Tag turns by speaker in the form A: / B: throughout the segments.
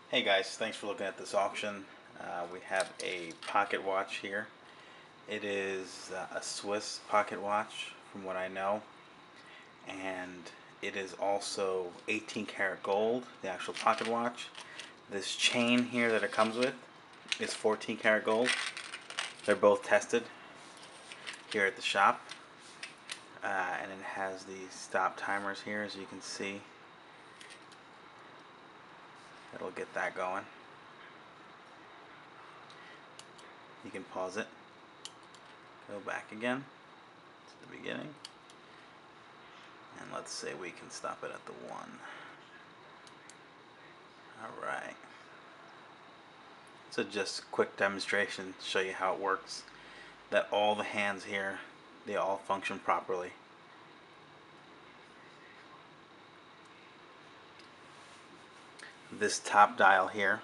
A: Hey guys, thanks for looking at this auction. We have a pocket watch here. It is a Swiss pocket watch from what I know, and it is also 18 karat gold, the actual pocket watch. This chain here that it comes with is 14 karat gold. They're both tested here at the shop, and it has these stop timers here, as you can see. It'll get that going. You can pause it, go back again to the beginning, and let's say we can stop it at the 1. Alright, so just a quick demonstration to show you how it works, that all the hands here, they all function properly. This top dial here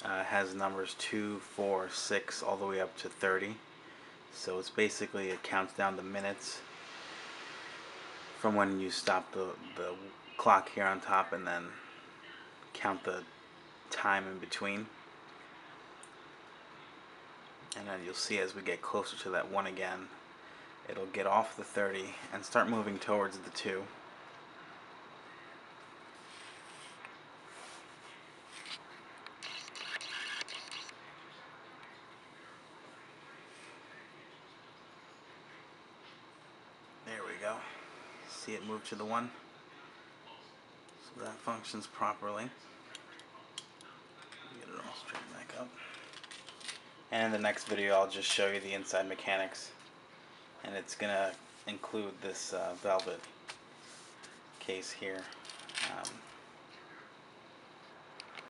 A: has numbers 2, 4, 6 all the way up to 30. So it's basically, it counts down the minutes from when you stop the clock here on top, and then count the time in between. And then you'll see as we get closer to that 1 again, it'll get off the 30 and start moving towards the 2. There we go. See it move to the 1? So that functions properly. Get it all straightened back up. And in the next video I'll just show you the inside mechanics. And it's going to include this velvet case here.